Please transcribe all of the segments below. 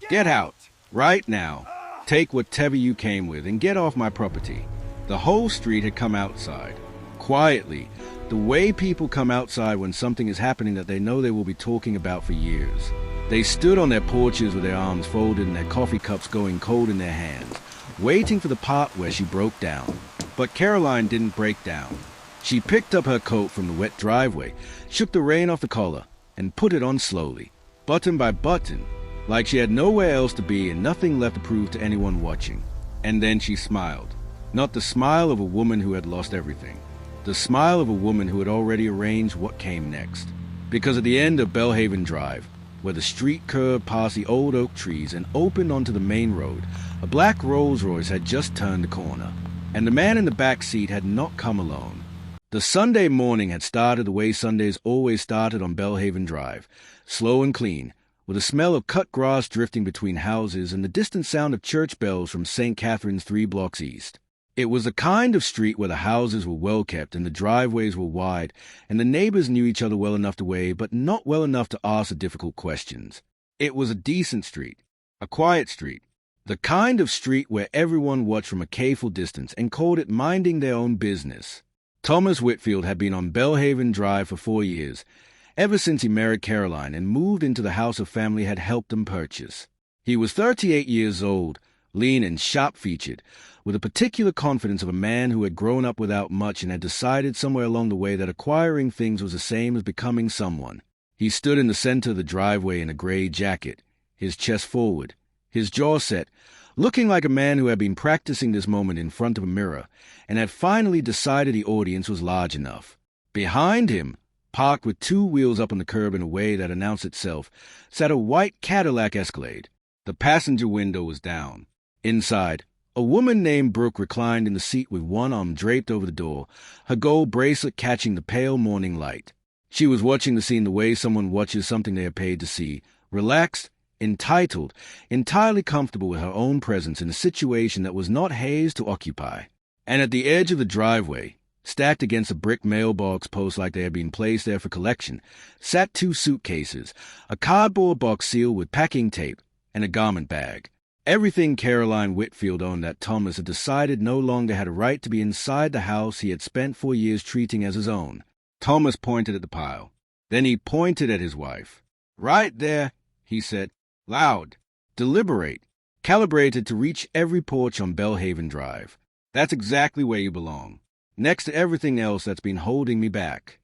Get out, right now. Take whatever you came with and get off my property. The whole street had come outside. Quietly, the way people come outside when something is happening that they know they will be talking about for years. They stood on their porches with their arms folded and their coffee cups going cold in their hands, waiting for the part where she broke down. But Caroline didn't break down. She picked up her coat from the wet driveway, shook the rain off the collar, and put it on slowly, button by button, like she had nowhere else to be and nothing left to prove to anyone watching. And then she smiled. Not the smile of a woman who had lost everything. The smile of a woman who had already arranged what came next. Because at the end of Belhaven Drive, where the street curved past the old oak trees and opened onto the main road, a black Rolls-Royce had just turned the corner, and the man in the back seat had not come alone. The Sunday morning had started the way Sundays always started on Belhaven Drive, slow and clean, with a smell of cut grass drifting between houses and the distant sound of church bells from St. Catherine's 3 blocks east. It was the kind of street where the houses were well kept and the driveways were wide, and the neighbors knew each other well enough to wave, but not well enough to ask the difficult questions. It was a decent street, a quiet street, the kind of street where everyone watched from a careful distance and called it minding their own business. Thomas Whitfield had been on Belhaven Drive for 4 years, ever since he married Caroline and moved into the house her family had helped him purchase. He was 38 years old, lean and sharp-featured, with the particular confidence of a man who had grown up without much and had decided somewhere along the way that acquiring things was the same as becoming someone. He stood in the center of the driveway in a gray jacket, his chest forward, his jaw set, looking like a man who had been practicing this moment in front of a mirror and had finally decided the audience was large enough. Behind him, parked with 2 wheels up on the curb in a way that announced itself, sat a white Cadillac Escalade. The passenger window was down. Inside, a woman named Brooke reclined in the seat with one arm draped over the door, her gold bracelet catching the pale morning light. She was watching the scene the way someone watches something they are paid to see, relaxed, entitled, entirely comfortable with her own presence in a situation that was not hers to occupy. And at the edge of the driveway, stacked against a brick mailbox post like they had been placed there for collection, sat 2 suitcases, a cardboard box sealed with packing tape, and a garment bag. Everything Caroline Whitfield owned that Thomas had decided no longer had a right to be inside the house he had spent 4 years treating as his own. Thomas pointed at the pile. Then he pointed at his wife. "Right there," he said, loud, deliberate, calibrated to reach every porch on Belhaven Drive. "That's exactly where you belong, next to everything else that's been holding me back."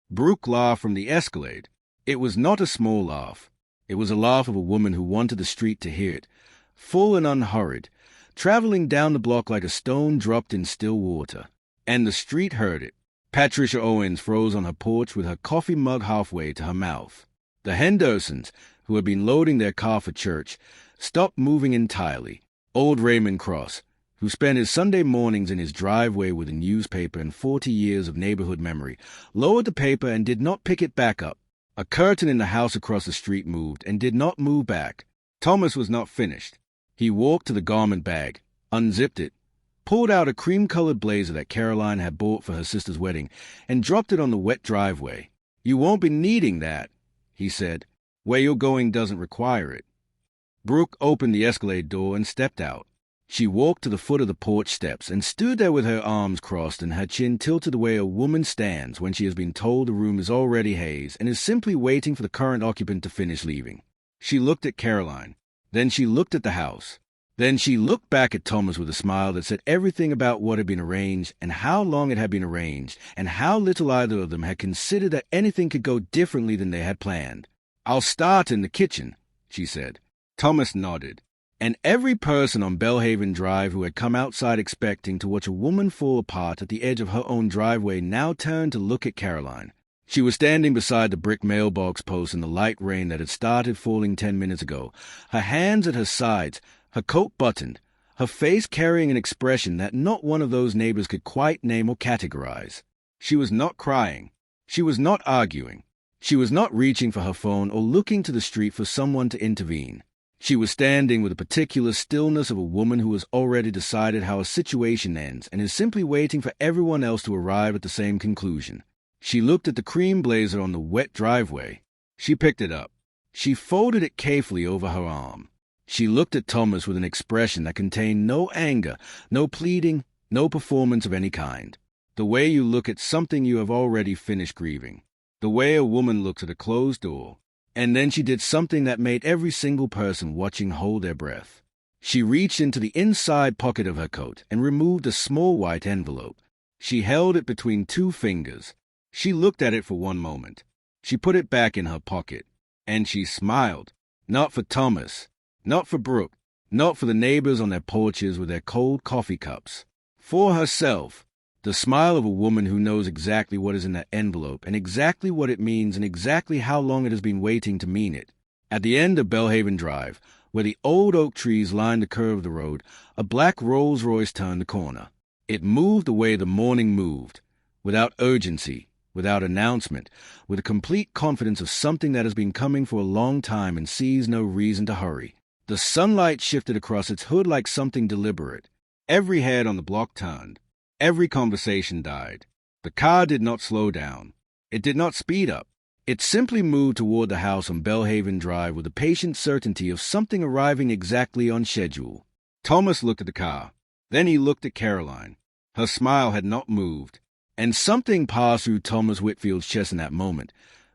Brooke laughed from the Escalade. It was not a small laugh. It was a laugh of a woman who wanted the street to hear it, full and unhurried, traveling down the block like a stone dropped in still water. And the street heard it. Patricia Owens froze on her porch with her coffee mug halfway to her mouth. The Hendersons, who had been loading their car for church, stopped moving entirely. Old Raymond Cross, who spent his Sunday mornings in his driveway with a newspaper and 40 years of neighborhood memory, lowered the paper and did not pick it back up. A curtain in the house across the street moved and did not move back. Thomas was not finished. He walked to the garment bag, unzipped it, pulled out a cream-colored blazer that Caroline had bought for her sister's wedding, and dropped it on the wet driveway. "You won't be needing that," he said. "Where you're going doesn't require it." Brooke opened the Escalade door and stepped out. She walked to the foot of the porch steps and stood there with her arms crossed and her chin tilted the way a woman stands when she has been told the room is already hers and is simply waiting for the current occupant to finish leaving. She looked at Caroline. Then she looked at the house. Then she looked back at Thomas with a smile that said everything about what had been arranged and how long it had been arranged and how little either of them had considered that anything could go differently than they had planned. "I'll start in the kitchen," she said. Thomas nodded. And every person on Belhaven Drive who had come outside expecting to watch a woman fall apart at the edge of her own driveway now turned to look at Caroline. She was standing beside the brick mailbox post in the light rain that had started falling 10 minutes ago, her hands at her sides, her coat buttoned, her face carrying an expression that not one of those neighbors could quite name or categorize. She was not crying. She was not arguing. She was not reaching for her phone or looking to the street for someone to intervene. She was standing with the particular stillness of a woman who has already decided how a situation ends and is simply waiting for everyone else to arrive at the same conclusion. She looked at the cream blazer on the wet driveway. She picked it up. She folded it carefully over her arm. She looked at Thomas with an expression that contained no anger, no pleading, no performance of any kind. The way you look at something you have already finished grieving. The way a woman looks at a closed door. And then she did something that made every single person watching hold their breath. She reached into the inside pocket of her coat and removed a small white envelope. She held it between two fingers. She looked at it for one moment. She put it back in her pocket. And she smiled. Not for Thomas. Not for Brooke. Not for the neighbors on their porches with their cold coffee cups. For herself. The smile of a woman who knows exactly what is in that envelope and exactly what it means and exactly how long it has been waiting to mean it. At the end of Belhaven Drive, where the old oak trees lined the curve of the road, a black Rolls-Royce turned the corner. It moved the way the morning moved, without urgency, without announcement, with a complete confidence of something that has been coming for a long time and sees no reason to hurry. The sunlight shifted across its hood like something deliberate. Every head on the block turned. Every conversation died. The car did not slow down. It did not speed up. It simply moved toward the house on Belhaven Drive with the patient certainty of something arriving exactly on schedule. Thomas looked at the car. Then he looked at Caroline. Her smile had not moved. And something passed through Thomas Whitfield's chest in that moment,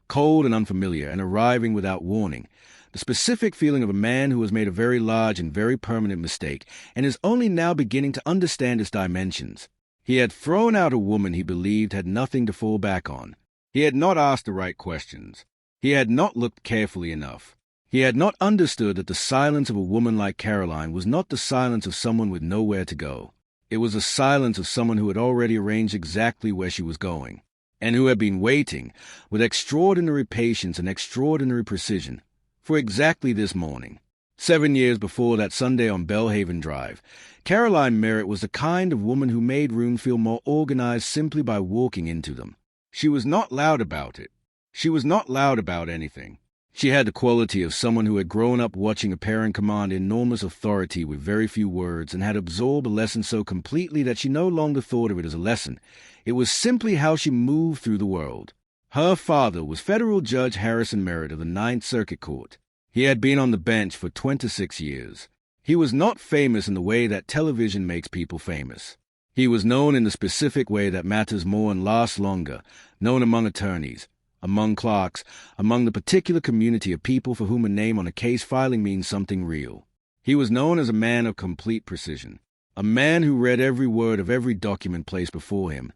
cold and unfamiliar and arriving without warning. The specific feeling of a man who has made a very large and very permanent mistake and is only now beginning to understand its dimensions. He had thrown out a woman he believed had nothing to fall back on. He had not asked the right questions. He had not looked carefully enough. He had not understood that the silence of a woman like Caroline was not the silence of someone with nowhere to go. It was the silence of someone who had already arranged exactly where she was going, and who had been waiting, with extraordinary patience and extraordinary precision, for exactly this morning. 7 years before that Sunday on Belhaven Drive, Caroline Merritt was the kind of woman who made rooms feel more organized simply by walking into them. She was not loud about it. She was not loud about anything. She had the quality of someone who had grown up watching a parent command enormous authority with very few words and had absorbed a lesson so completely that she no longer thought of it as a lesson. It was simply how she moved through the world. Her father was Federal Judge Harrison Merritt of the Ninth Circuit Court. He had been on the bench for 26 years. He was not famous in the way that television makes people famous. He was known in the specific way that matters more and lasts longer, known among attorneys, among clerks, among the particular community of people for whom a name on a case filing means something real. He was known as a man of complete precision, a man who read every word of every document placed before him,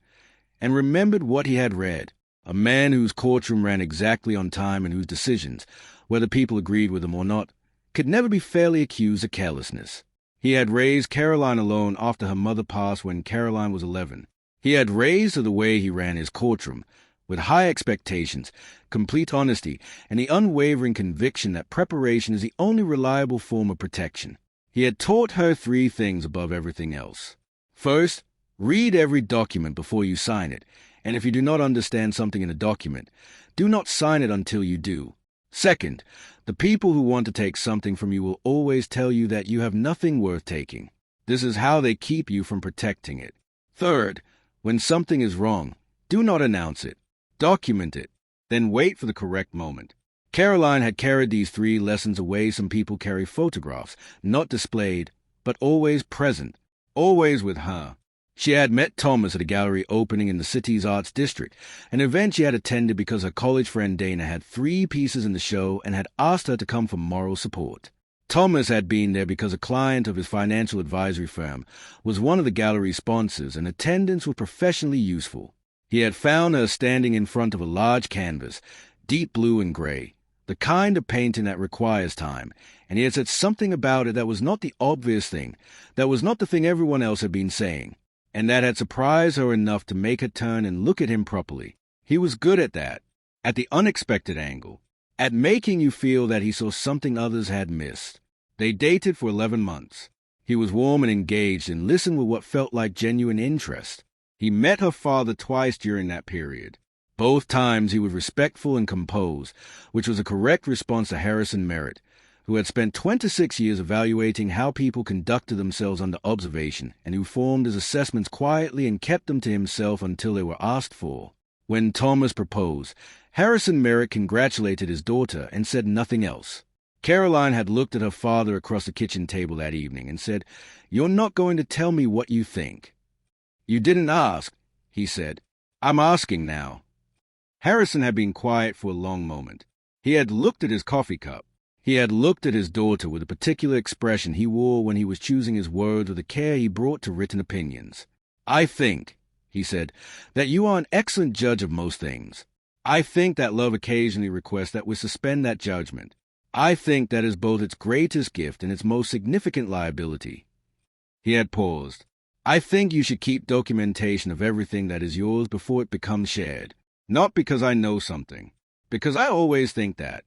and remembered what he had read, a man whose courtroom ran exactly on time and whose decisions, whether people agreed with him or not, could never be fairly accused of carelessness. He had raised Caroline alone after her mother passed when Caroline was 11. He had raised her the way he ran his courtroom, with high expectations, complete honesty, and the unwavering conviction that preparation is the only reliable form of protection. He had taught her 3 things above everything else. First, read every document before you sign it, and if you do not understand something in a document, do not sign it until you do. Second, the people who want to take something from you will always tell you that you have nothing worth taking. This is how they keep you from protecting it. Third, when something is wrong, do not announce it. Document it. Then wait for the correct moment. Caroline had carried these 3 lessons away. Some people carry photographs, not displayed, but always present, always with her. She had met Thomas at a gallery opening in the city's arts district, an event she had attended because her college friend Dana had 3 pieces in the show and had asked her to come for moral support. Thomas had been there because a client of his financial advisory firm was one of the gallery's sponsors, and attendance was professionally useful. He had found her standing in front of a large canvas, deep blue and gray, the kind of painting that requires time, and he had said something about it that was not the obvious thing, that was not the thing everyone else had been saying, and that had surprised her enough to make her turn and look at him properly. He was good at that, at the unexpected angle, at making you feel that he saw something others had missed. They dated for 11 months. He was warm and engaged and listened with what felt like genuine interest. He met her father twice during that period. Both times he was respectful and composed, which was a correct response to Harrison Merritt, who had spent 26 years evaluating how people conducted themselves under observation and who formed his assessments quietly and kept them to himself until they were asked for. When Thomas proposed, Harrison Merritt congratulated his daughter and said nothing else. Caroline had looked at her father across the kitchen table that evening and said, "You're not going to tell me what you think." "You didn't ask," he said. "I'm asking now." Harrison had been quiet for a long moment. He had looked at his coffee cup. He had looked at his daughter with a particular expression he wore when he was choosing his words with the care he brought to written opinions. "I think," he said, "that you are an excellent judge of most things. I think that love occasionally requests that we suspend that judgment. I think that is both its greatest gift and its most significant liability." He had paused. "I think you should keep documentation of everything that is yours before it becomes shared. Not because I know something, because I always think that."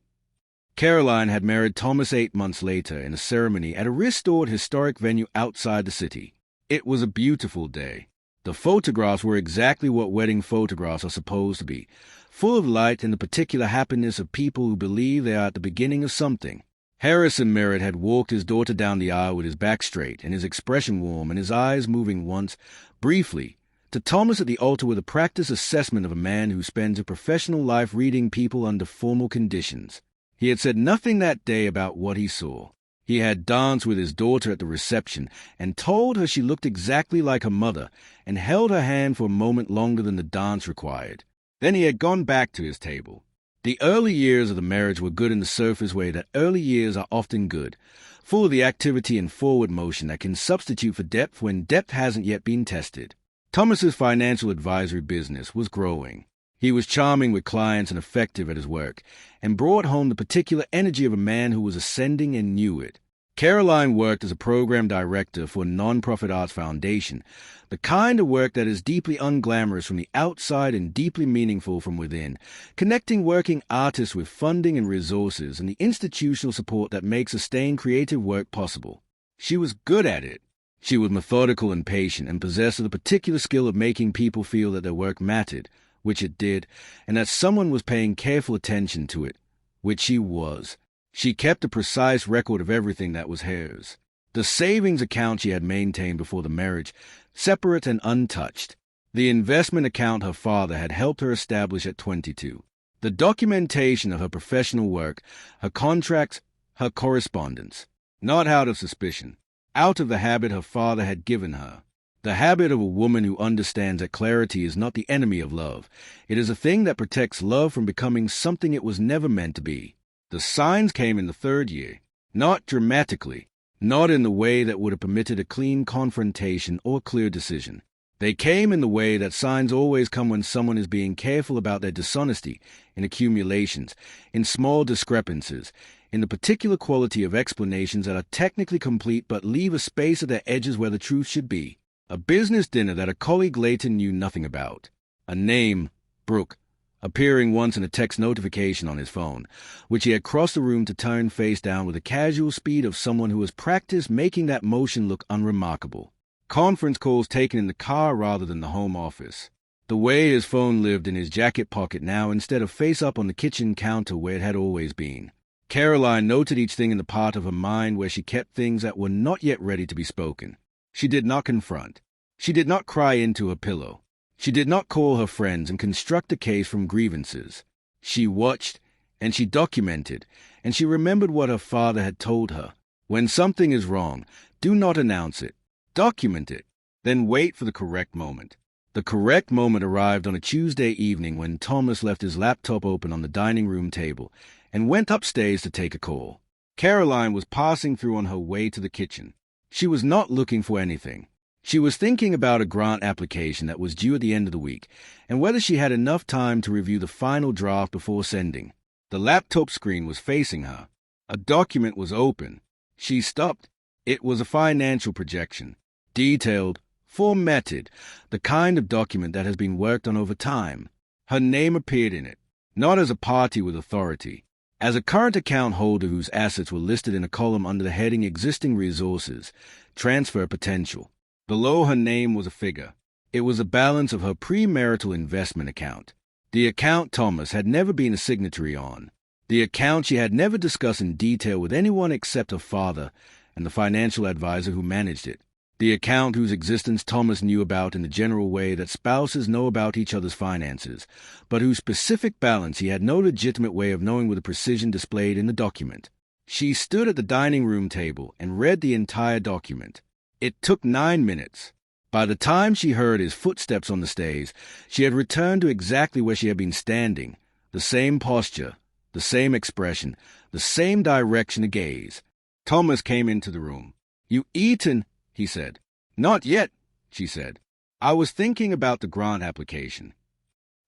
Caroline had married Thomas 8 months later in a ceremony at a restored historic venue outside the city. It was a beautiful day. The photographs were exactly what wedding photographs are supposed to be, full of light and the particular happiness of people who believe they are at the beginning of something. Harrison Merritt had walked his daughter down the aisle with his back straight and his expression warm and his eyes moving once, briefly, to Thomas at the altar with a practiced assessment of a man who spends a professional life reading people under formal conditions. He had said nothing that day about what he saw. He had danced with his daughter at the reception and told her she looked exactly like her mother and held her hand for a moment longer than the dance required. Then he had gone back to his table. The early years of the marriage were good in the surface way that early years are often good, full of the activity and forward motion that can substitute for depth when depth hasn't yet been tested. Thomas's financial advisory business was growing. He was charming with clients and effective at his work, and brought home the particular energy of a man who was ascending and knew it. Caroline worked as a program director for a non-profit arts foundation, the kind of work that is deeply unglamorous from the outside and deeply meaningful from within, connecting working artists with funding and resources and the institutional support that makes sustained creative work possible. She was good at it. She was methodical and patient and possessed of the particular skill of making people feel that their work mattered, which it did, and that someone was paying careful attention to it, which she was. She kept a precise record of everything that was hers. The savings account she had maintained before the marriage, separate and untouched. The investment account her father had helped her establish at 22. The documentation of her professional work, her contracts, her correspondence. Not out of suspicion, out of the habit her father had given her. The habit of a woman who understands that clarity is not the enemy of love. It is a thing that protects love from becoming something it was never meant to be. The signs came in the third year, not dramatically, not in the way that would have permitted a clean confrontation or clear decision. They came in the way that signs always come when someone is being careful about their dishonesty, in accumulations, in small discrepancies, in the particular quality of explanations that are technically complete but leave a space at their edges where the truth should be. A business dinner that a colleague Leighton knew nothing about. A name, Brooke, appearing once in a text notification on his phone, which he had crossed the room to turn face down with the casual speed of someone who has practiced making that motion look unremarkable. Conference calls taken in the car rather than the home office. The way his phone lived in his jacket pocket now instead of face up on the kitchen counter where it had always been. Caroline noted each thing in the part of her mind where she kept things that were not yet ready to be spoken. She did not confront. She did not cry into her pillow. She did not call her friends and construct a case from grievances. She watched, and she documented, and she remembered what her father had told her. When something is wrong, do not announce it. Document it. Then wait for the correct moment. The correct moment arrived on a Tuesday evening when Thomas left his laptop open on the dining room table and went upstairs to take a call. Caroline was passing through on her way to the kitchen. She was not looking for anything. She was thinking about a grant application that was due at the end of the week, and whether she had enough time to review the final draft before sending. The laptop screen was facing her. A document was open. She stopped. It was a financial projection. Detailed, formatted, the kind of document that has been worked on over time. Her name appeared in it, not as a party with authority, as a current account holder whose assets were listed in a column under the heading Existing Resources, Transfer Potential. Below her name was a figure. It was a balance of her premarital investment account. The account Thomas had never been a signatory on. The account she had never discussed in detail with anyone except her father and the financial advisor who managed it. The account whose existence Thomas knew about in the general way that spouses know about each other's finances, but whose specific balance he had no legitimate way of knowing with the precision displayed in the document. She stood at the dining room table and read the entire document. It took 9 minutes. By the time she heard his footsteps on the stairs, she had returned to exactly where she had been standing, the same posture, the same expression, the same direction of gaze. Thomas came into the room. "You eaten?" he said. "Not yet," she said. "I was thinking about the grant application."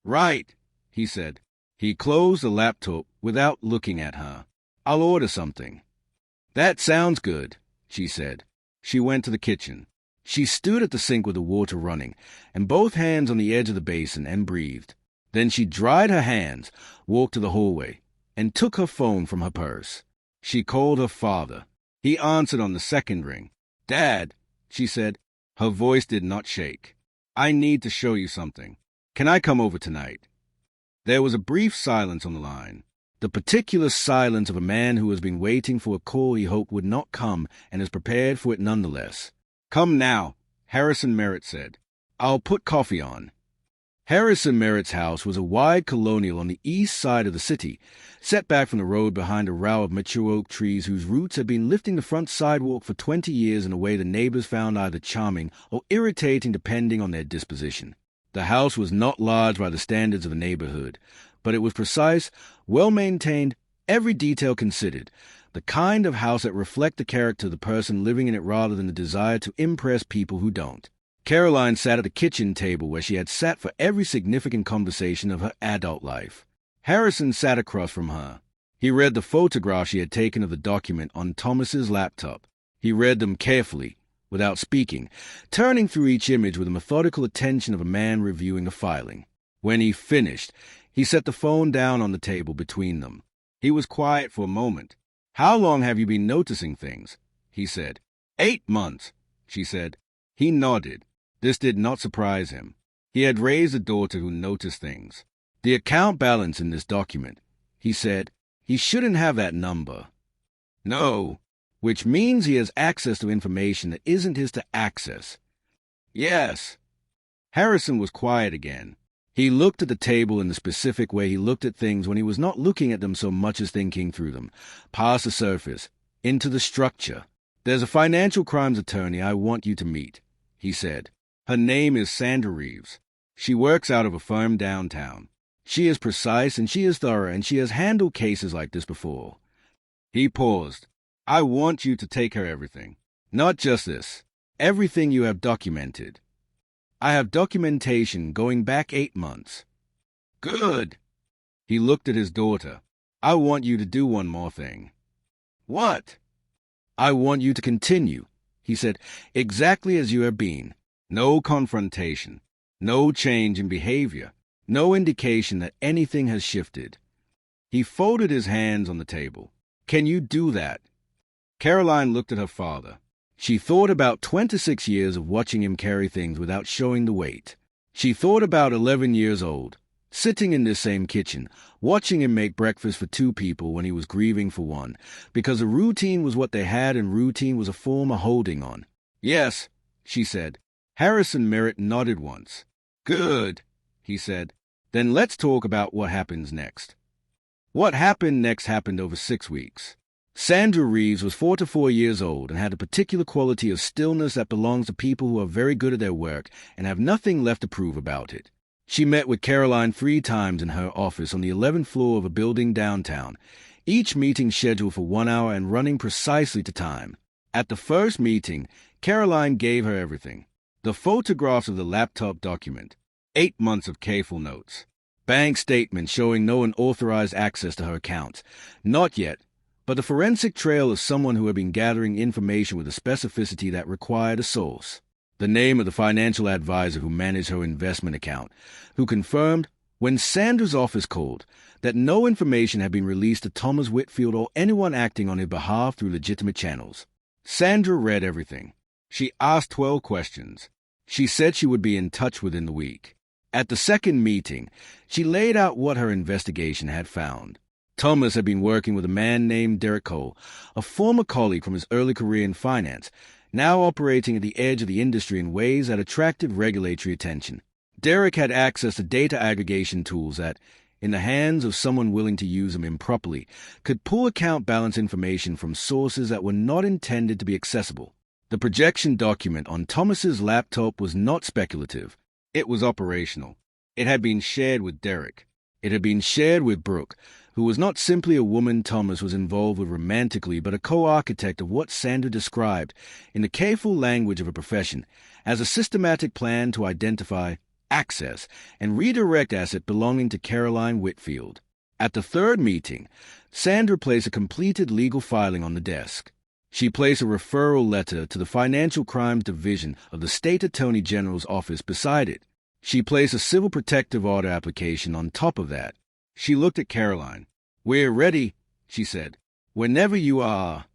"Right," he said. He closed the laptop without looking at her. "I'll order something." "That sounds good," she said. She went to the kitchen. She stood at the sink with the water running, and both hands on the edge of the basin, and breathed. Then she dried her hands, walked to the hallway, and took her phone from her purse. She called her father. He answered on the second ring. "Dad," she said. Her voice did not shake. "I need to show you something. Can I come over tonight?" There was a brief silence on the line. The particular silence of a man who has been waiting for a call he hoped would not come and is prepared for it nonetheless. "Come now," Harrison Merritt said. "I'll put coffee on." Harrison Merritt's house was a wide colonial on the east side of the city, set back from the road behind a row of mature oak trees whose roots had been lifting the front sidewalk for 20 years in a way the neighbors found either charming or irritating depending on their disposition. The house was not large by the standards of the neighborhood, but it was precise, well-maintained, every detail considered, the kind of house that reflects the character of the person living in it rather than the desire to impress people who don't. Caroline sat at the kitchen table where she had sat for every significant conversation of her adult life. Harrison sat across from her. He read the photographs she had taken of the document on Thomas's laptop. He read them carefully, without speaking, turning through each image with the methodical attention of a man reviewing a filing. When he finished, he set the phone down on the table between them. He was quiet for a moment. "How long have you been noticing things?" he said. 8 months, she said. He nodded. This did not surprise him. He had raised a daughter who noticed things. "The account balance in this document," he said. "He shouldn't have that number." "No, which means he has access to information that isn't his to access." "Yes." Harrison was quiet again. He looked at the table in the specific way he looked at things when he was not looking at them so much as thinking through them, past the surface, into the structure. "There's a financial crimes attorney I want you to meet," he said. "Her name is Sandra Reeves. She works out of a firm downtown. She is precise and she is thorough, and she has handled cases like this before." He paused. "I want you to take her everything. Not just this. Everything you have documented." "I have documentation going back 8 months." "Good." He looked at his daughter. "I want you to do one more thing." "What?" "I want you to continue," he said, "exactly as you have been. No confrontation. No change in behavior. No indication that anything has shifted." He folded his hands on the table. "Can you do that?" Caroline looked at her father. She thought about 26 years of watching him carry things without showing the weight. She thought about 11 years old, sitting in this same kitchen, watching him make breakfast for 2 people when he was grieving for one, because a routine was what they had and routine was a form of holding on. "Yes," she said. Harrison Merritt nodded once. "Good," he said. "Then let's talk about what happens next." What happened next happened over 6 weeks. Sandra Reeves was 4 to 4 years old and had a particular quality of stillness that belongs to people who are very good at their work and have nothing left to prove about it. She met with Caroline 3 times in her office on the 11th floor of a building downtown, each meeting scheduled for 1 hour and running precisely to time. At the first meeting, Caroline gave her everything. The photographs of the laptop document, 8 months of careful notes, bank statements showing no unauthorized access to her accounts, not yet, but the forensic trail of someone who had been gathering information with a specificity that required a source. The name of the financial advisor who managed her investment account, who confirmed, when Sandra's office called, that no information had been released to Thomas Whitfield or anyone acting on his behalf through legitimate channels. Sandra read everything. She asked 12 questions. She said she would be in touch within the week. At the second meeting, she laid out what her investigation had found. Thomas had been working with a man named Derek Cole, a former colleague from his early career in finance, now operating at the edge of the industry in ways that attracted regulatory attention. Derek had access to data aggregation tools that, in the hands of someone willing to use them improperly, could pull account balance information from sources that were not intended to be accessible. The projection document on Thomas's laptop was not speculative. It was operational. It had been shared with Derek. It had been shared with Brooke, who was not simply a woman Thomas was involved with romantically, but a co-architect of what Sandra described, in the careful language of a profession, as a systematic plan to identify, access, and redirect asset belonging to Caroline Whitfield. At the third meeting, Sandra placed a completed legal filing on the desk. She placed a referral letter to the Financial Crimes Division of the State Attorney General's office beside it. She placed a civil protective order application on top of that. She looked at Caroline. "We're ready," she said. "Whenever you are."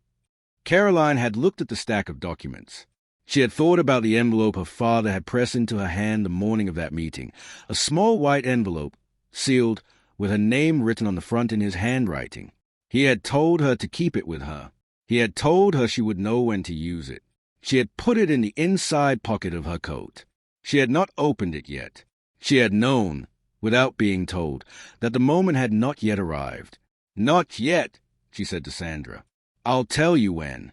Caroline had looked at the stack of documents. She had thought about the envelope her father had pressed into her hand the morning of that meeting, a small white envelope, sealed, with her name written on the front in his handwriting. He had told her to keep it with her. He had told her she would know when to use it. She had put it in the inside pocket of her coat. She had not opened it yet. She had known, without being told, that the moment had not yet arrived. "Not yet," she said to Sandra. "I'll tell you when."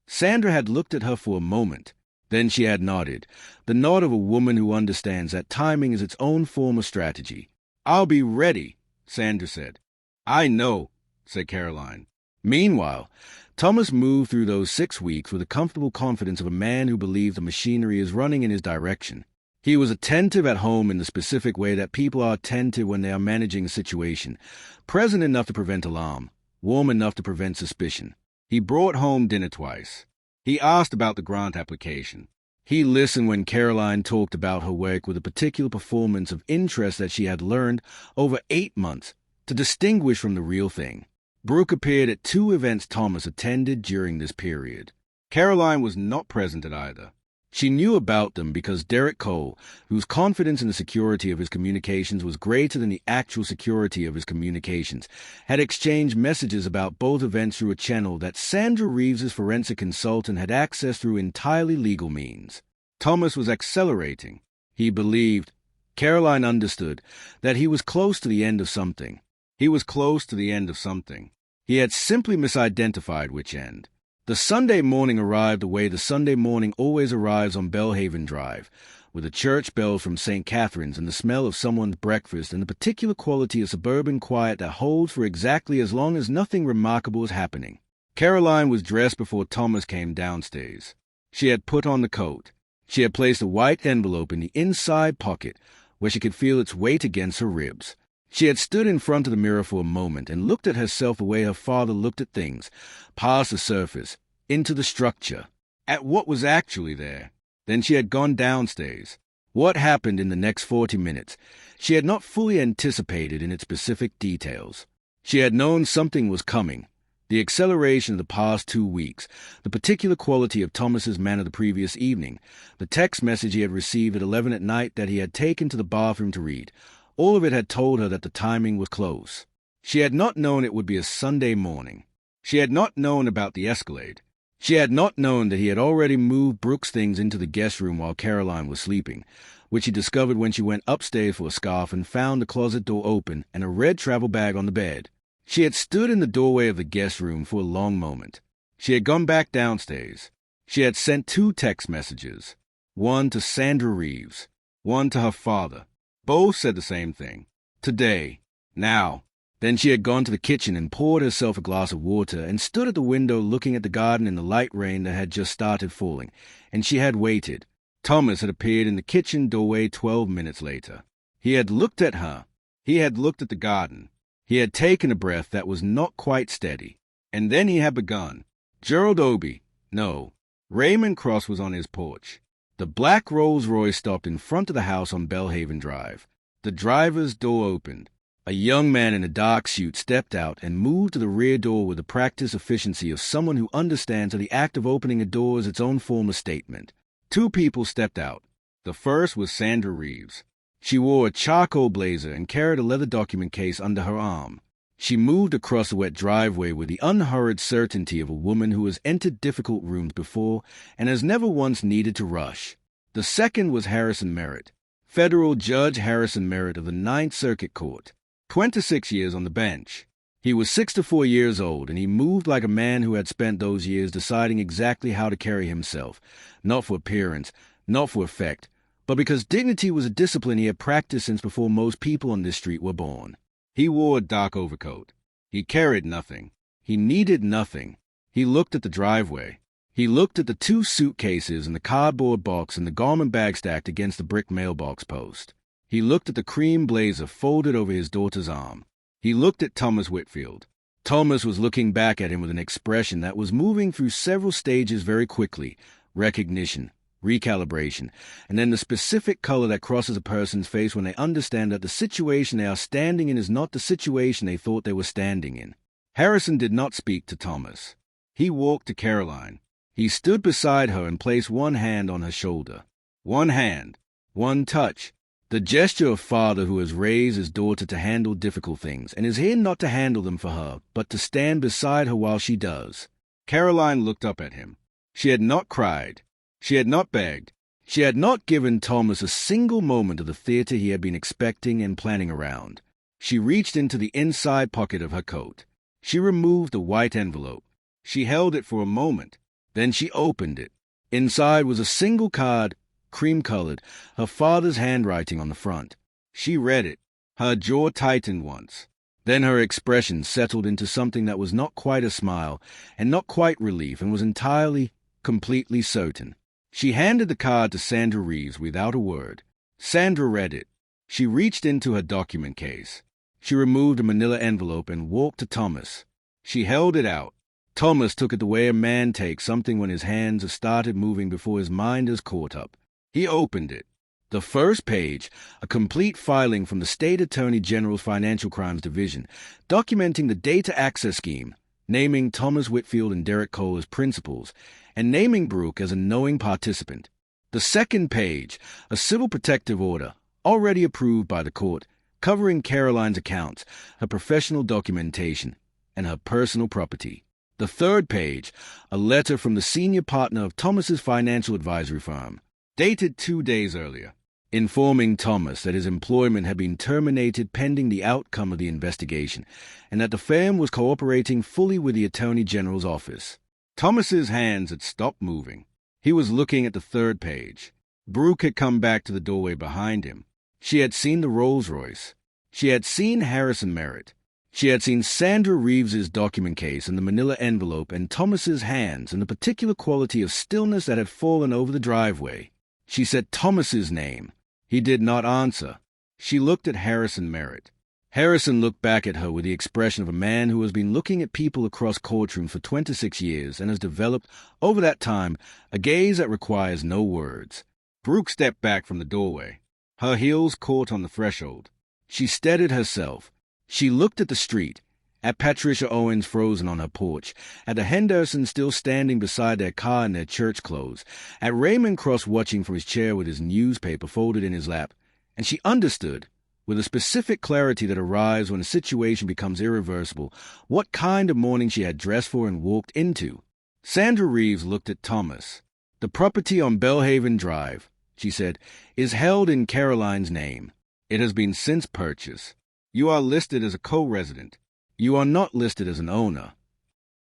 Sandra had looked at her for a moment. Then she had nodded, the nod of a woman who understands that timing is its own form of strategy. "I'll be ready," Sandra said. "I know," said Caroline. Meanwhile, Thomas moved through those 6 weeks with the comfortable confidence of a man who believes the machinery is running in his direction. He was attentive at home in the specific way that people are attentive when they are managing a situation, present enough to prevent alarm, warm enough to prevent suspicion. He brought home dinner twice. He asked about the grant application. He listened when Caroline talked about her work with a particular performance of interest that she had learned over 8 months to distinguish from the real thing. Brooke appeared at 2 events Thomas attended during this period. Caroline was not present at either. She knew about them because Derek Cole, whose confidence in the security of his communications was greater than the actual security of his communications, had exchanged messages about both events through a channel that Sandra Reeves's forensic consultant had accessed through entirely legal means. Thomas was accelerating. He believed, Caroline understood, that he was close to the end of something. He was close to the end of something. He had simply misidentified which end. The Sunday morning arrived the way the Sunday morning always arrives on Belhaven Drive, with the church bells from St. Catherine's and the smell of someone's breakfast and the particular quality of suburban quiet that holds for exactly as long as nothing remarkable is happening. Caroline was dressed before Thomas came downstairs. She had put on the coat. She had placed a white envelope in the inside pocket, where she could feel its weight against her ribs. She had stood in front of the mirror for a moment and looked at herself the way her father looked at things, past the surface, into the structure, at what was actually there. Then she had gone downstairs. What happened in the next 40 minutes, she had not fully anticipated in its specific details. She had known something was coming. The acceleration of the past 2 weeks, the particular quality of Thomas's manner the previous evening, the text message he had received at 11 at night that he had taken to the bathroom to read, all of it had told her that the timing was close. She had not known it would be a Sunday morning. She had not known about the Escalade. She had not known that he had already moved Brooke's things into the guest room while Caroline was sleeping, which she discovered when she went upstairs for a scarf and found the closet door open and a red travel bag on the bed. She had stood in the doorway of the guest room for a long moment. She had gone back downstairs. She had sent 2 text messages, one to Sandra Reeves, one to her father. Both said the same thing. Today. Now. Then she had gone to the kitchen and poured herself a glass of water and stood at the window looking at the garden in the light rain that had just started falling, and she had waited. Thomas had appeared in the kitchen doorway 12 minutes later. He had looked at her. He had looked at the garden. He had taken a breath that was not quite steady. And then he had begun. Gerald Obie. No. Raymond Cross was on his porch. The black Rolls-Royce stopped in front of the house on Belhaven Drive. The driver's door opened. A young man in a dark suit stepped out and moved to the rear door with the practiced efficiency of someone who understands that the act of opening a door is its own form of statement. 2 people stepped out. The first was Sandra Reeves. She wore a charcoal blazer and carried a leather document case under her arm. She moved across the wet driveway with the unhurried certainty of a woman who has entered difficult rooms before and has never once needed to rush. The second was Harrison Merritt, Federal Judge Harrison Merritt of the Ninth Circuit Court. 26 years on the bench. He was 64 years old, and he moved like a man who had spent those years deciding exactly how to carry himself, not for appearance, not for effect, but because dignity was a discipline he had practiced since before most people on this street were born. He wore a dark overcoat. He carried nothing. He needed nothing. He looked at the driveway. He looked at the 2 suitcases and the cardboard box and the garment bag stacked against the brick mailbox post. He looked at the cream blazer folded over his daughter's arm. He looked at Thomas Whitfield. Thomas was looking back at him with an expression that was moving through several stages very quickly: recognition, recalibration, and then the specific color that crosses a person's face when they understand that the situation they are standing in is not the situation they thought they were standing in. Harrison did not speak to Thomas. He walked to Caroline. He stood beside her and placed one hand on her shoulder. One hand, one touch. The gesture of father who has raised his daughter to handle difficult things and is here not to handle them for her, but to stand beside her while she does. Caroline looked up at him. She had not cried. She had not begged. She had not given Thomas a single moment of the theater he had been expecting and planning around. She reached into the inside pocket of her coat. She removed the white envelope. She held it for a moment. Then she opened it. Inside was a single card, cream-colored, her father's handwriting on the front. She read it. Her jaw tightened once. Then her expression settled into something that was not quite a smile and not quite relief and was entirely, completely certain. She handed the card to Sandra Reeves without a word. Sandra read it. She reached into her document case. She removed a manila envelope and walked to Thomas. She held it out. Thomas took it the way a man takes something when his hands have started moving before his mind has caught up. He opened it. The first page, a complete filing from the State Attorney General's Financial Crimes Division, documenting the data access scheme, naming Thomas Whitfield and Derek Cole as principals, and naming Brooke as a knowing participant. The second page, a civil protective order, already approved by the court, covering Caroline's accounts, her professional documentation, and her personal property. The third page, a letter from the senior partner of Thomas's financial advisory firm, dated 2 days earlier, informing Thomas that his employment had been terminated pending the outcome of the investigation, and that the firm was cooperating fully with the Attorney General's office. Thomas's hands had stopped moving. He was looking at the third page. Brooke had come back to the doorway behind him. She had seen the Rolls-Royce. She had seen Harrison Merritt. She had seen Sandra Reeves's document case and the manila envelope and Thomas's hands and the particular quality of stillness that had fallen over the driveway. She said Thomas's name. He did not answer. She looked at Harrison Merritt. Harrison looked back at her with the expression of a man who has been looking at people across courtrooms for 26 years and has developed, over that time, a gaze that requires no words. Brooke stepped back from the doorway. Her heels caught on the threshold. She steadied herself. She looked at the street, at Patricia Owens frozen on her porch, at the Hendersons still standing beside their car in their church clothes, at Raymond Cross watching from his chair with his newspaper folded in his lap, and she understood, with a specific clarity that arrives when a situation becomes irreversible, what kind of morning she had dressed for and walked into. Sandra Reeves looked at Thomas. "The property on Belhaven Drive," she said, "is held in Caroline's name. It has been since purchased. You are listed as a co-resident. You are not listed as an owner."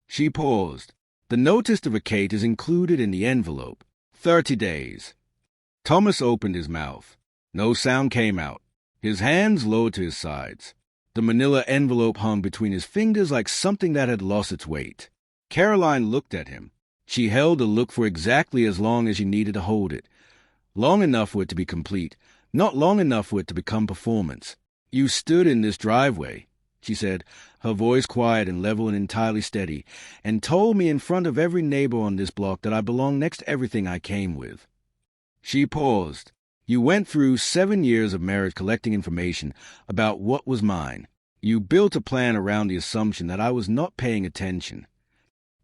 She paused. "The notice to vacate is included in the envelope. 30 days. Thomas opened his mouth. No sound came out. His hands lowered to his sides. The manila envelope hung between his fingers like something that had lost its weight. Caroline looked at him. She held the look for exactly as long as she needed to hold it. Long enough for it to be complete, not long enough for it to become performance. "You stood in this driveway," she said, her voice quiet and level and entirely steady, "and told me in front of every neighbor on this block that I belong next to everything I came with." She paused. "You went through 7 years of marriage collecting information about what was mine. You built a plan around the assumption that I was not paying attention."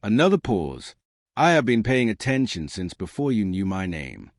Another pause. "I have been paying attention since before you knew my name."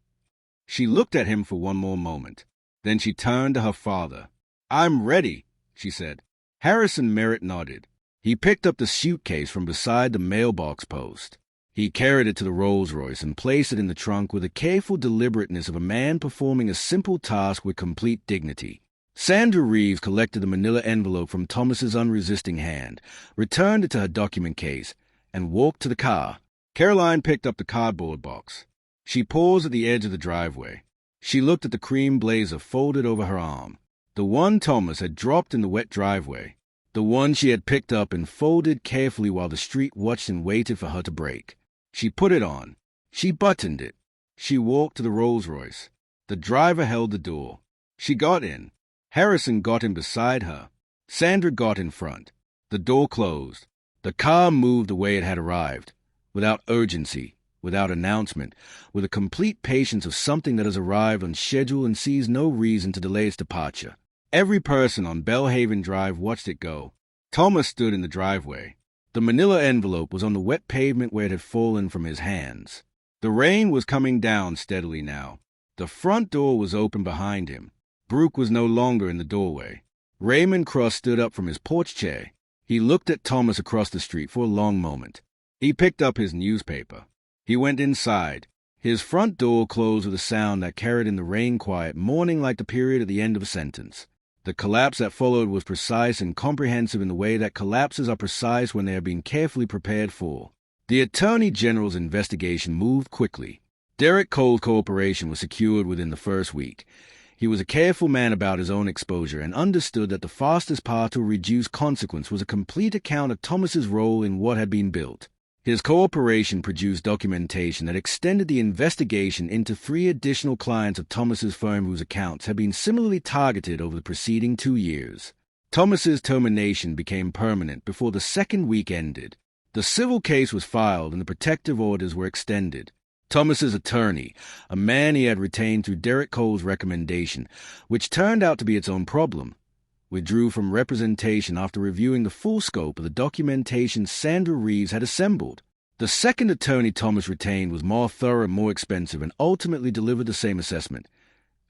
She looked at him for one more moment. Then she turned to her father. "I'm ready," she said. Harrison Merritt nodded. He picked up the suitcase from beside the mailbox post. He carried it to the Rolls-Royce and placed it in the trunk with the careful deliberateness of a man performing a simple task with complete dignity. Sandra Reeves collected the manila envelope from Thomas's unresisting hand, returned it to her document case, and walked to the car. Caroline picked up the cardboard box. She paused at the edge of the driveway. She looked at the cream blazer folded over her arm. The one Thomas had dropped in the wet driveway. The one she had picked up and folded carefully while the street watched and waited for her to break. She put it on. She buttoned it. She walked to the Rolls-Royce. The driver held the door. She got in. Harrison got in beside her. Sandra got in front. The door closed. The car moved the way it had arrived, without urgency, without announcement, with the complete patience of something that has arrived on schedule and sees no reason to delay its departure. Every person on Belhaven Drive watched it go. Thomas stood in the driveway. The manila envelope was on the wet pavement where it had fallen from his hands. The rain was coming down steadily now. The front door was open behind him. Brooke was no longer in the doorway. Raymond Cross stood up from his porch chair. He looked at Thomas across the street for a long moment. He picked up his newspaper. He went inside. His front door closed with a sound that carried in the rain quiet, mourning like the period at the end of a sentence. The collapse that followed was precise and comprehensive in the way that collapses are precise when they are being carefully prepared for. The Attorney General's investigation moved quickly. Derek Cole's cooperation was secured within the first week. He was a careful man about his own exposure and understood that the fastest path to a reduced consequence was a complete account of Thomas's role in what had been built. His cooperation produced documentation that extended the investigation into 3 additional clients of Thomas's firm whose accounts had been similarly targeted over the preceding 2 years. Thomas's termination became permanent before the second week ended. The civil case was filed and the protective orders were extended. Thomas's attorney, a man he had retained through Derek Cole's recommendation, which turned out to be its own problem, withdrew from representation after reviewing the full scope of the documentation Sandra Reeves had assembled. The second attorney Thomas retained was more thorough and more expensive and ultimately delivered the same assessment.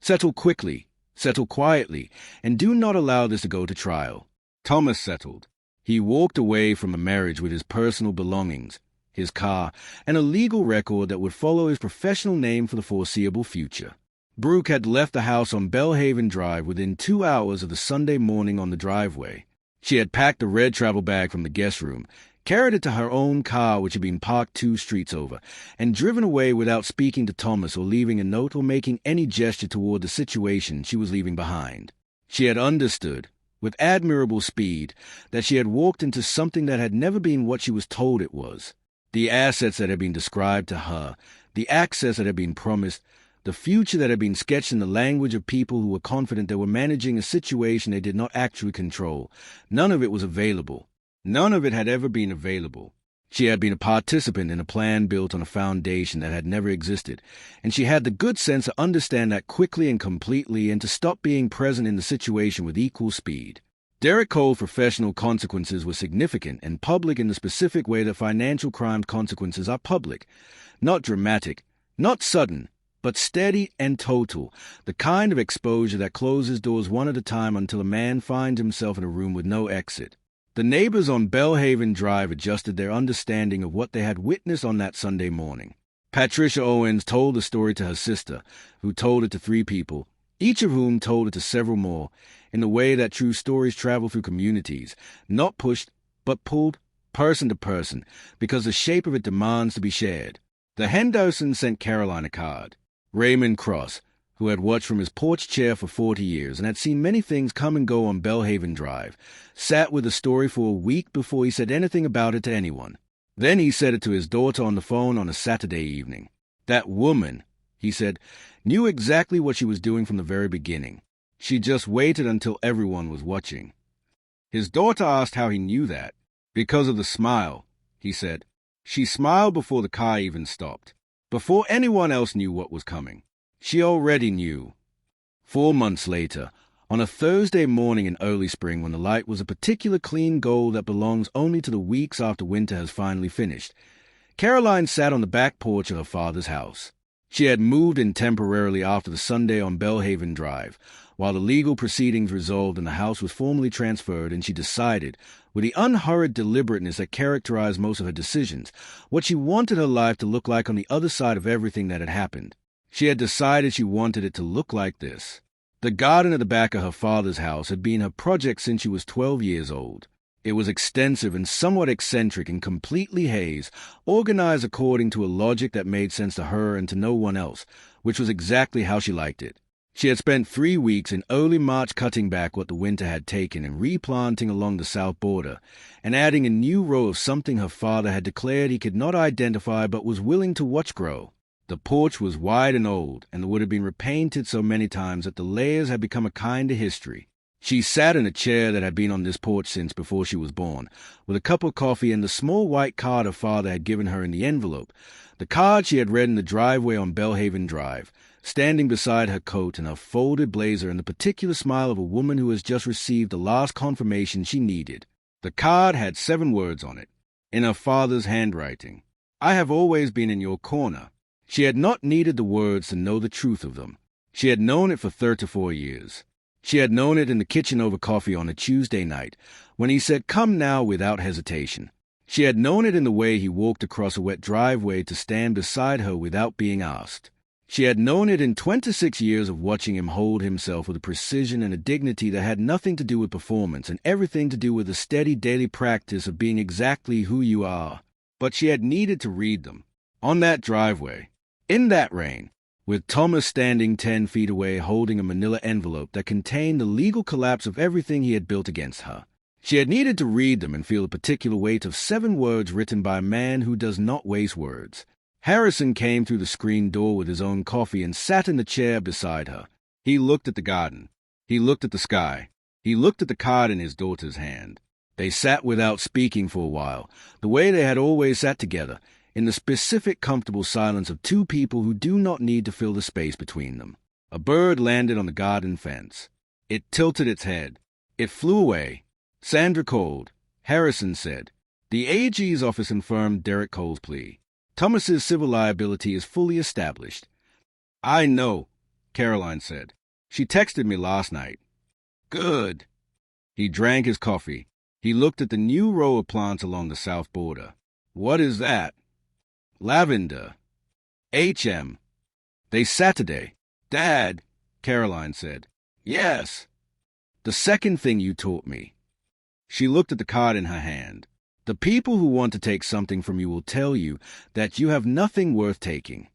Settle quickly, settle quietly, and do not allow this to go to trial. Thomas settled. He walked away from a marriage with his personal belongings, his car, and a legal record that would follow his professional name for the foreseeable future. Brooke had left the house on Belhaven Drive within 2 hours of the Sunday morning on the driveway. She had packed a red travel bag from the guest room, carried it to her own car which had been parked 2 streets over, and driven away without speaking to Thomas or leaving a note or making any gesture toward the situation she was leaving behind. She had understood, with admirable speed, that she had walked into something that had never been what she was told it was. The assets that had been described to her, the access that had been promised, the future that had been sketched in the language of people who were confident they were managing a situation they did not actually control. None of it was available. None of it had ever been available. She had been a participant in a plan built on a foundation that had never existed, and she had the good sense to understand that quickly and completely and to stop being present in the situation with equal speed. Derek Cole's professional consequences were significant and public in the specific way that financial crime consequences are public, not dramatic, not sudden, but steady and total, the kind of exposure that closes doors one at a time until a man finds himself in a room with no exit. The neighbors on Belhaven Drive adjusted their understanding of what they had witnessed on that Sunday morning. Patricia Owens told the story to her sister, who told it to 3 people, each of whom told it to several more, in the way that true stories travel through communities, not pushed, but pulled, person to person, because the shape of it demands to be shared. The Hendersons sent Caroline a card. Raymond Cross, who had watched from his porch chair for 40 years and had seen many things come and go on Belhaven Drive, sat with the story for a week before he said anything about it to anyone. Then he said it to his daughter on the phone on a Saturday evening. That woman, he said, knew exactly what she was doing from the very beginning. She just waited until everyone was watching. His daughter asked how he knew that. Because of the smile, he said. She smiled before the car even stopped. Before anyone else knew what was coming. She already knew. 4 months later, on a Thursday morning in early spring when the light was a particular clean gold that belongs only to the weeks after winter has finally finished, Caroline sat on the back porch of her father's house. She had moved in temporarily after the Sunday on Belhaven Drive, while the legal proceedings resolved and the house was formally transferred, and she decided, with the unhurried deliberateness that characterized most of her decisions, what she wanted her life to look like on the other side of everything that had happened. She had decided she wanted it to look like this. The garden at the back of her father's house had been her project since she was 12 years old. It was extensive and somewhat eccentric and completely haze, organized according to a logic that made sense to her and to no one else, which was exactly how she liked it. She had spent 3 weeks in early March cutting back what the winter had taken and replanting along the south border, and adding a new row of something her father had declared he could not identify but was willing to watch grow. The porch was wide and old, and would have been repainted so many times that the layers had become a kind of history. She sat in a chair that had been on this porch since before she was born, with a cup of coffee and the small white card her father had given her in the envelope, the card she had read in the driveway on Belhaven Drive, standing beside her coat and her folded blazer and the particular smile of a woman who has just received the last confirmation she needed. The card had 7 words on it, in her father's handwriting. "I have always been in your corner." She had not needed the words to know the truth of them. She had known it for 34 years. She had known it in the kitchen over coffee on a Tuesday night, when he said, "Come now," without hesitation. She had known it in the way he walked across a wet driveway to stand beside her without being asked. She had known it in 26 years of watching him hold himself with a precision and a dignity that had nothing to do with performance and everything to do with the steady daily practice of being exactly who you are. But she had needed to read them. On that driveway, in that rain, with Thomas standing 10 feet away holding a manila envelope that contained the legal collapse of everything he had built against her. She had needed to read them and feel the particular weight of 7 words written by a man who does not waste words. Harrison came through the screen door with his own coffee and sat in the chair beside her. He looked at the garden. He looked at the sky. He looked at the card in his daughter's hand. They sat without speaking for a while, the way they had always sat together, in the specific comfortable silence of 2 people who do not need to fill the space between them. A bird landed on the garden fence. It tilted its head. It flew away. Sandra called. Harrison said, "The AG's office confirmed Derek Cole's plea. Thomas's civil liability is fully established." "I know," Caroline said. "She texted me last night." "Good." He drank his coffee. He looked at the new row of plants along the south border. "What is that?" "Lavender. HM. They Saturday." "Dad," Caroline said. "Yes." "The second thing you taught me." She looked at the card in her hand. "The people who want to take something from you will tell you that you have nothing worth taking."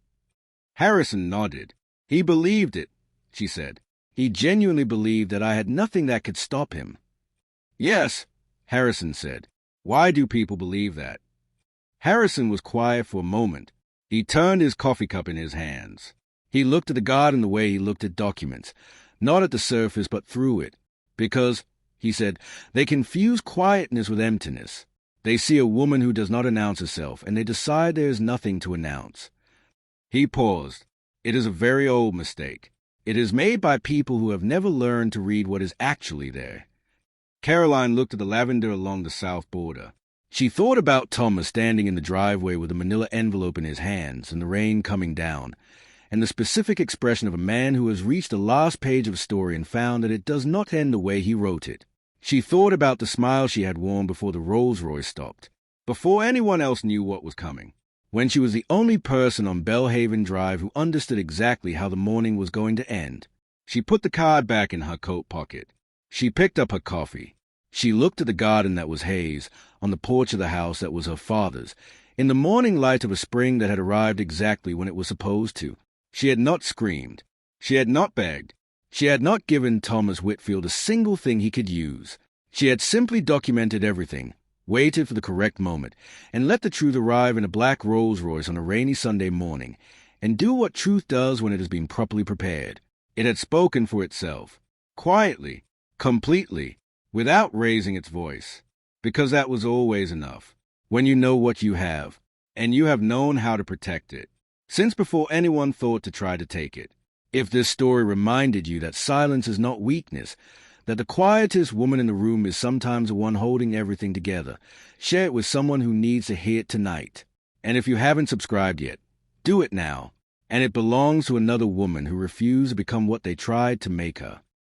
Harrison nodded. "He believed it," she said. "He genuinely believed that I had nothing that could stop him." "Yes," Harrison said. "Why do people believe that?" Harrison was quiet for a moment. He turned his coffee cup in his hands. He looked at the garden the way he looked at documents, not at the surface but through it, because, he said, they confuse quietness with emptiness. They see a woman who does not announce herself, and they decide there is nothing to announce. He paused. "It is a very old mistake. It is made by people who have never learned to read what is actually there." Caroline looked at the lavender along the south border. She thought about Thomas standing in the driveway with a manila envelope in his hands and the rain coming down, and the specific expression of a man who has reached the last page of a story and found that it does not end the way he wrote it. She thought about the smile she had worn before the Rolls-Royce stopped, before anyone else knew what was coming, when she was the only person on Belhaven Drive who understood exactly how the morning was going to end. She put the card back in her coat pocket. She picked up her coffee. She looked at the garden that was haze, on the porch of the house that was her father's, in the morning light of a spring that had arrived exactly when it was supposed to. She had not screamed. She had not begged. She had not given Thomas Whitfield a single thing he could use. She had simply documented everything, waited for the correct moment, and let the truth arrive in a black Rolls-Royce on a rainy Sunday morning, and do what truth does when it has been properly prepared. It had spoken for itself, quietly, completely, without raising its voice, because that was always enough, when you know what you have, and you have known how to protect it, since before anyone thought to try to take it. If this story reminded you that silence is not weakness, that the quietest woman in the room is sometimes the one holding everything together, share it with someone who needs to hear it tonight. And if you haven't subscribed yet, do it now. And it belongs to another woman who refused to become what they tried to make her.